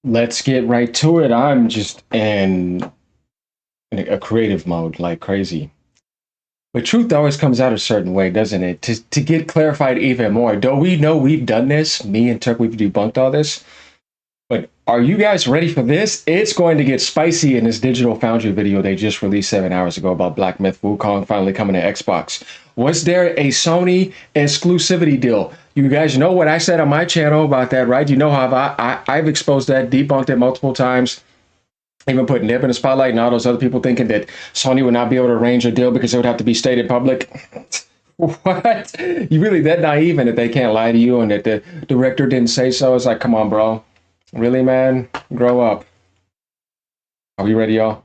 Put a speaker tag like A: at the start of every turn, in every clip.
A: Let's get right to it. I'm just in a creative mode like crazy. But truth always comes out a certain way, doesn't it? To get clarified even more, though we know we've done this, me and Turk, we've debunked all this. But are you guys ready for this? It's going to get spicy in this digital Foundry video they just released 7 hours ago about Black Myth Wukong finally coming to Xbox. Was there a Sony exclusivity deal? You guys know what I said on my channel about that, right? You know how I've exposed that, debunked it multiple times, even put Nib in the spotlight and all those other people thinking that Sony would not be able to arrange a deal because it would have to be stated public. What? You really that naive and that they can't lie to you and that the director didn't say so? It's like, come on, bro. Really, man? Grow up. Are we ready, y'all?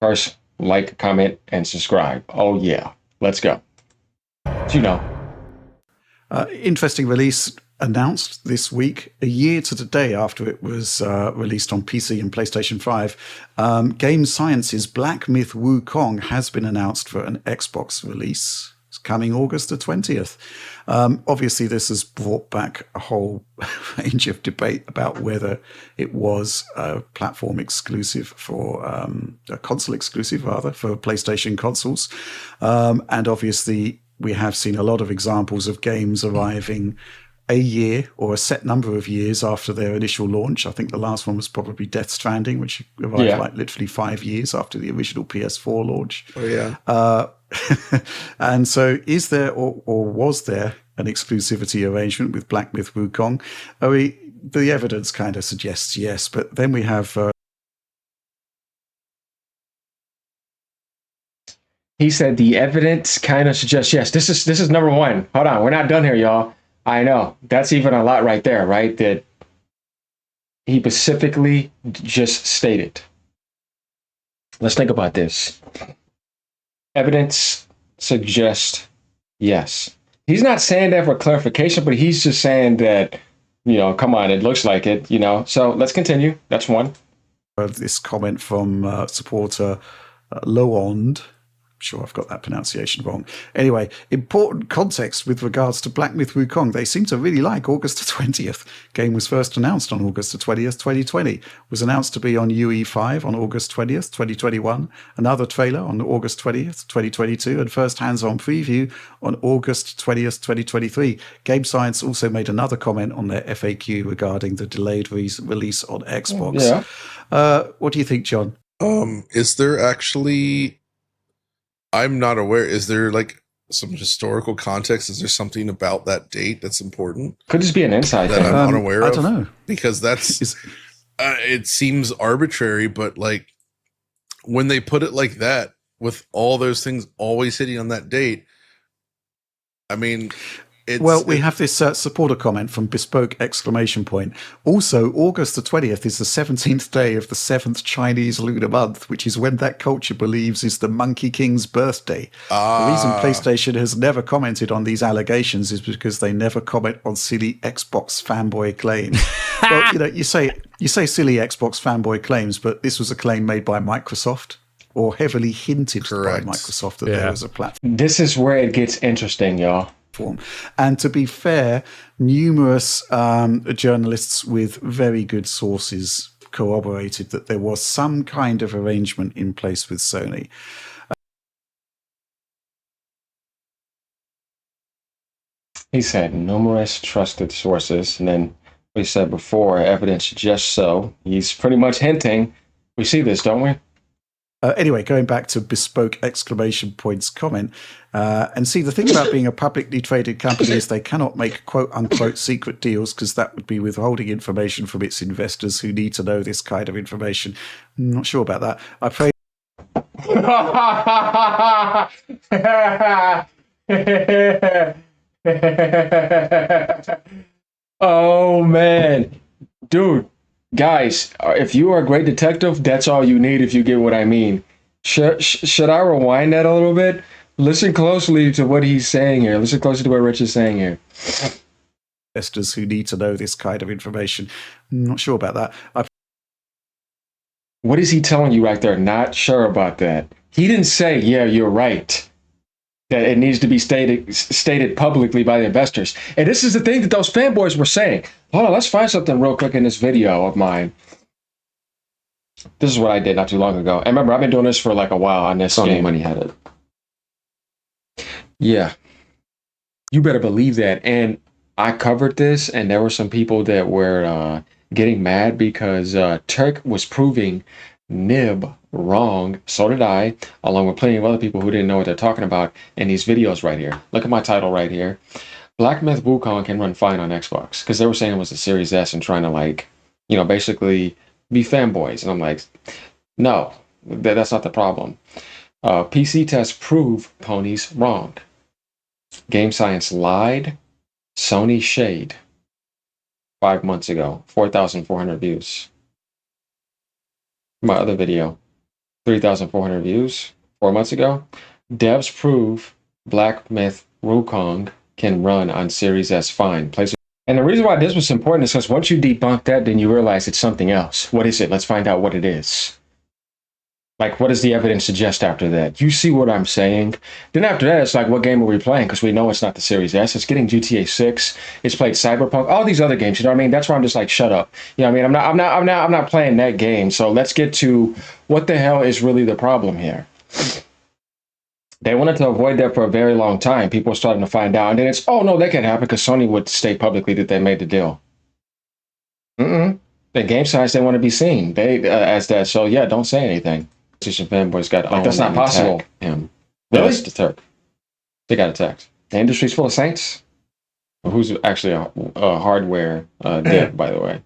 A: First, like, comment, and subscribe. Oh, yeah. Let's go. You know.
B: Interesting release announced this week, a year to the day after it was released on PC and PlayStation 5. Game Science's Black Myth Wukong has been announced for an Xbox release. It's coming August the 20th. Obviously, this has brought back a whole range of debate about whether it was a platform exclusive for a console exclusive, rather, for PlayStation consoles. And obviously, we have seen a lot of examples of games arriving a year or a set number of years after their initial launch. I think the last one was probably Death Stranding, which arrived like literally 5 years after the original PS4 launch.
C: Oh, yeah.
B: And so is there or was there an exclusivity arrangement with Black Myth Wukong? The evidence kind of suggests yes, but then we have...
A: He said the evidence kind of suggests yes. This is number one. Hold on, we're not done here, y'all. I know that's even a lot right there, right? That he specifically just stated. Let's think about this. Evidence suggests yes. He's not saying that for clarification, but he's just saying that, come on, it looks like it, So let's continue. That's one.
B: This comment from supporter Loond. Sure, I've got that pronunciation wrong. Anyway, important context with regards to Black Myth Wukong. They seem to really like August the 20th. Game was first announced on August the 20th, 2020. Was announced to be on UE5 on August 20th, 2021. Another trailer on August 20th, 2022. And first hands-on preview on August 20th, 2023. Game Science also made another comment on their FAQ regarding the delayed release on Xbox.
A: Yeah.
B: What do you think, John?
C: Is there actually... I'm not aware. Is there like some historical context? Is there something about that date that's important?
A: Could just be an insight
C: that I'm unaware of?
B: I don't know.
C: Because that's it seems arbitrary, but like when they put it like that, with all those things always hitting on that date, I mean,
B: we have this supporter comment from Bespoke ! Also, August the 20th is the 17th day of the 7th Chinese lunar month, which is when that culture believes is the Monkey King's birthday. The reason PlayStation has never commented on these allegations is because they never comment on silly Xbox fanboy claims. Well, you say silly Xbox fanboy claims, but this was a claim made by Microsoft, or heavily hinted by Microsoft that there was a platform.
A: This is where it gets interesting, y'all.
B: And to be fair, numerous journalists with very good sources corroborated that there was some kind of arrangement in place with Sony.
A: He said numerous trusted sources, and then we said before, evidence suggests so. He's pretty much hinting. We see this, don't we?
B: Anyway, going back to Bespoke ! Comment, and see, the thing about being a publicly traded company is they cannot make quote-unquote secret deals because that would be withholding information from its investors who need to know this kind of information. I'm not sure about that. I pray...
A: Oh, man. Dude. Guys, if you are a great detective, that's all you need if you get what I mean. Should I rewind that a little bit? Listen closely to what he's saying here. Listen closely to what Rich is saying here.
B: Investors who need to know this kind of information. I'm not sure about that.
A: What is he telling you right there? Not sure about that. He didn't say, yeah, you're right. that it needs to be stated publicly by the investors. And this is the thing that those fanboys were saying. Hold on, let's find something real quick in this video of mine. This is what I did not too long ago. And remember, I've been doing this for like a while on this
D: Sony
A: game.
D: Money had it.
A: Yeah. You better believe that. And I covered this, and there were some people that were getting mad because Turk was proving Nib wrong. So did I, along with plenty of other people who didn't know what they're talking about in these videos right here. Look at my title right here. Black Myth Wukong can run fine on Xbox, because they were saying it was the Series S and trying to, like, you know, basically be fanboys. And I'm like, no, that's not the problem. PC tests prove ponies wrong. Game Science lied. Sony shade. 5 months ago, 4,400 views. My other video, 3,400 views 4 months ago. Devs prove Black Myth Wukong can run on Series S fine. And the reason why this was important is because once you debunk that, then you realize it's something else. What is it? Let's find out what it is. Like, what does the evidence suggest after that? You see what I'm saying? Then after that, it's like, what game are we playing? Because we know it's not the Series S. It's getting GTA 6. It's played Cyberpunk. All these other games. You know what I mean? That's why I'm just like, shut up. You know what I mean? I'm not playing that game. So let's get to what the hell is really the problem here. They wanted to avoid that for a very long time. People were starting to find out. And then it's, oh, no, that can't happen because Sony would state publicly that they made the deal. The game science, they want to be seen as that. So, yeah, don't say anything. PlayStation fanboys got like, that's not possible. Him. Really? That's the Turk. They got attacked. The industry's full of saints. Who's actually a hardware dev, by the way.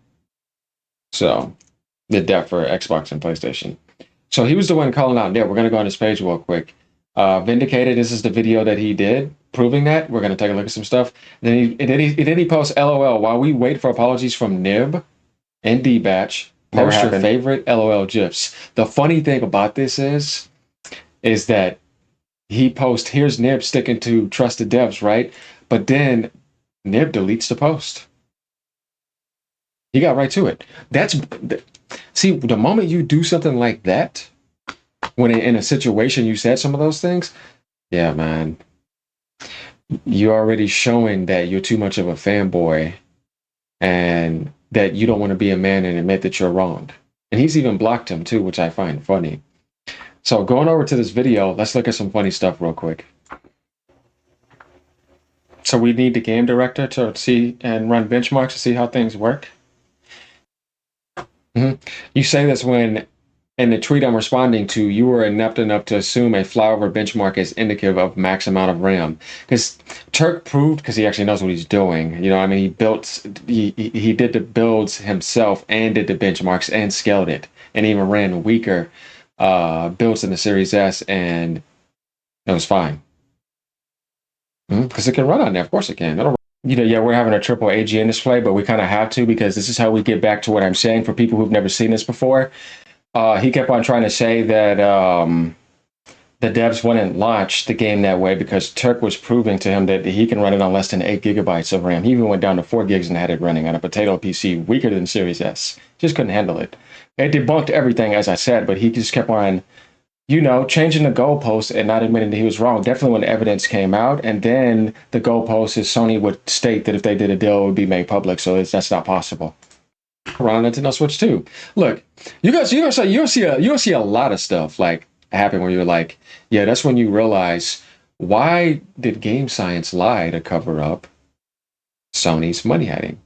A: So, the dev for Xbox and PlayStation. So, he was the one calling out there. We're going to go on his page real quick. Vindicated, this is the video that he did proving that. We're going to take a look at some stuff. Then he posts LOL while we wait for apologies from Nib and D-Batch. Post your favorite LOL GIFs. The funny thing about this is that he posts, here's Nib sticking to trusted devs, right? But then Nib deletes the post. He got right to it. See, the moment you do something like that, when in a situation you said some of those things, yeah, man, you're already showing that you're too much of a fanboy and that you don't want to be a man and admit that you're wrong. And he's even blocked him too, which I find funny. So going over to this video, let's look at some funny stuff real quick. So we need the game director to see and run benchmarks to see how things work. You say this when, in the tweet I'm responding to, you were inept enough to assume a flyover benchmark is indicative of max amount of RAM. Because Turk proved, because he actually knows what he's doing. You know, I mean, he did the builds himself and did the benchmarks and scaled it, and even ran weaker builds in the Series S, and it was fine. Because it can run on there, of course it can. Yeah, we're having a triple AGN display, but we kind of have to, because this is how we get back to what I'm saying for people who've never seen this before. He kept on trying to say that the devs wouldn't launch the game that way because Turk was proving to him that he can run it on less than 8 gigabytes of RAM. He even went down to 4 gigs and had it running on a potato PC weaker than Series S. Just couldn't handle it. It debunked everything, as I said, but he just kept on, you know, changing the goalposts and not admitting that he was wrong. Definitely when the evidence came out, and then the goalposts is Sony would state that if they did a deal, it would be made public, so that's not possible. Around Nintendo Switch 2. Look, you'll see a lot of stuff like happen where you're like, yeah, that's when you realize, why did Game Science lie to cover up Sony's money hiding?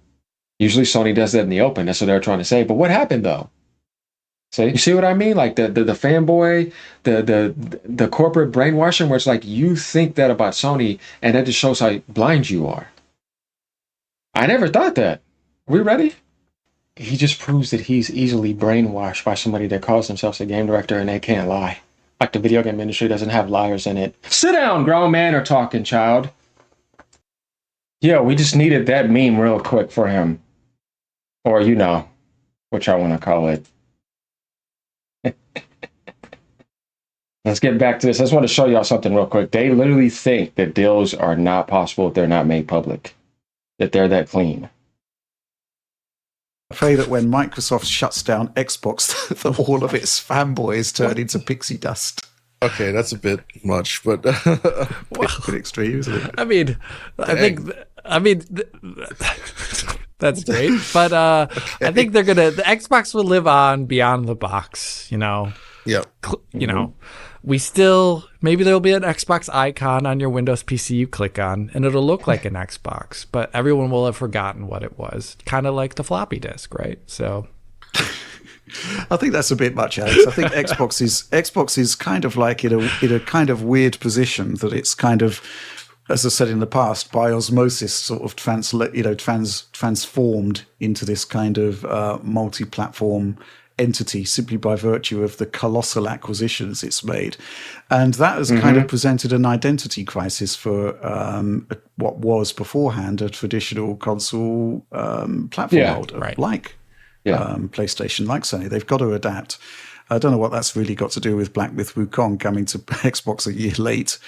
A: Usually Sony does that in the open. That's what they're trying to say. But what happened though? So you see what I mean? Like the fanboy, the corporate brainwashing, where it's like you think that about Sony, and that just shows how blind you are. I never thought that. Are we ready? He just proves that he's easily brainwashed by somebody that calls themselves a game director and they can't lie. Like the video game industry doesn't have liars in it. Sit down, grown man or talking child. Yeah, we just needed that meme real quick for him. Or, you know, which I want to call it. Let's get back to this. I just want to show y'all something real quick. They literally think that deals are not possible if they're not made public. That they're that clean.
B: I pray that when Microsoft shuts down Xbox, all of its fanboys turn into pixie dust.
C: Okay, that's a bit much, but
B: Bit extreme, isn't it?
E: I mean, that's great, but I think the Xbox will live on beyond the box.
C: yeah.
E: We still, maybe there'll be an Xbox icon on your Windows PC you click on, and it'll look like an Xbox, but everyone will have forgotten what it was. Kind of like the floppy disk, right? So.
B: I think that's a bit much, Alex. I think Xbox is kind of like in a kind of weird position that it's kind of, as I said in the past, by osmosis sort of transformed into this kind of multi-platform entity simply by virtue of the colossal acquisitions it's made. And that has kind of presented an identity crisis for what was beforehand a traditional console platform holder, like PlayStation, like Sony. They've got to adapt. I don't know what that's really got to do with Black Myth Wukong coming to Xbox a year late.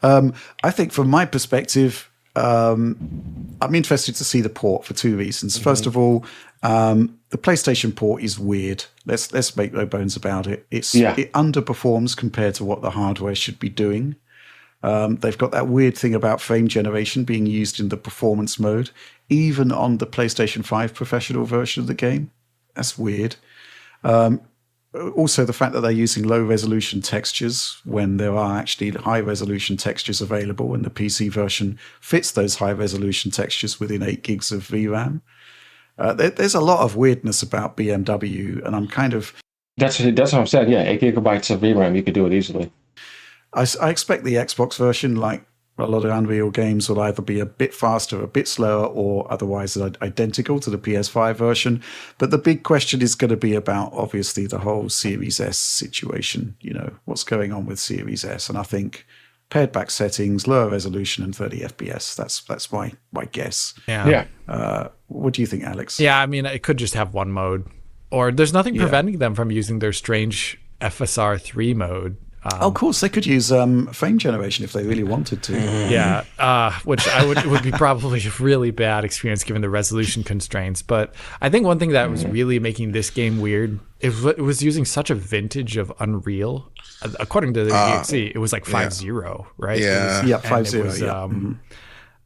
B: I think from my perspective, I'm interested to see the port for two reasons. First of all, the PlayStation port is weird. Let's make no bones about it. It underperforms compared to what the hardware should be doing. They've got that weird thing about frame generation being used in the performance mode, even on the PlayStation 5 professional version of the game. That's weird. Also, the fact that they're using low-resolution textures when there are actually high-resolution textures available, and the PC version fits those high-resolution textures within 8 gigs of VRAM. There's a lot of weirdness about BMW, and I'm kind of...
A: That's what I'm saying. Yeah, 8 gigabytes of VRAM, you could do it easily.
B: I expect the Xbox version, like a lot of Unreal games, will either be a bit faster, a bit slower, or otherwise identical to the PS5 version. But the big question is going to be about, obviously, the whole Series S situation. What's going on with Series S? And I think pared back settings, lower resolution, and 30 FPS. That's my guess.
E: Yeah.
B: What do you think, Alex?
E: Yeah, I mean, it could just have one mode, or there's nothing preventing them from using their strange FSR 3 mode.
B: Of course, they could use frame generation if they really wanted to.
E: Yeah, which it would be probably a really bad experience given the resolution constraints. But I think one thing that was really making this game weird, it was using such a vintage of Unreal. According to the EXE, it was like 5.0, right?
C: Yeah,
B: 5.0.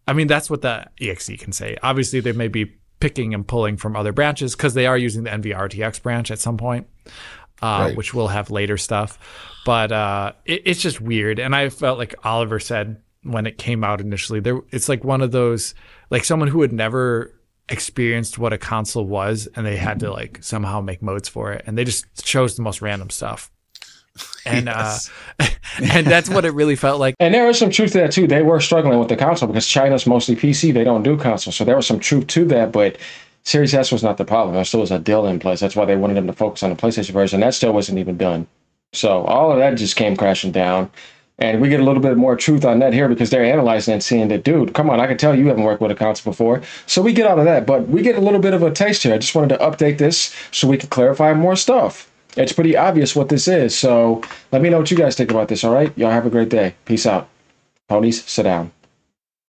E: I mean, that's what the EXE can say. Obviously, they may be picking and pulling from other branches because they are using the NVRTX branch at some point. Which will have later stuff. But it's just weird. And I felt like Oliver said when it came out initially, it's like one of those, like someone who had never experienced what a console was, and they had to like somehow make modes for it. And they just chose the most random stuff. And and that's what it really felt like.
A: And there is some truth to that too. They were struggling with the console because China's mostly PC. They don't do console. So there was some truth to that. But Series S was not the problem. There still was a deal in place. That's why they wanted them to focus on the PlayStation version. That still wasn't even done. So all of that just came crashing down. And we get a little bit more truth on that here because they're analyzing and seeing that, dude, come on, I can tell you haven't worked with a console before. So we get out of that. But we get a little bit of a taste here. I just wanted to update this so we can clarify more stuff. It's pretty obvious what this is. So let me know what you guys think about this, all right? Y'all have a great day. Peace out. Ponies, sit down.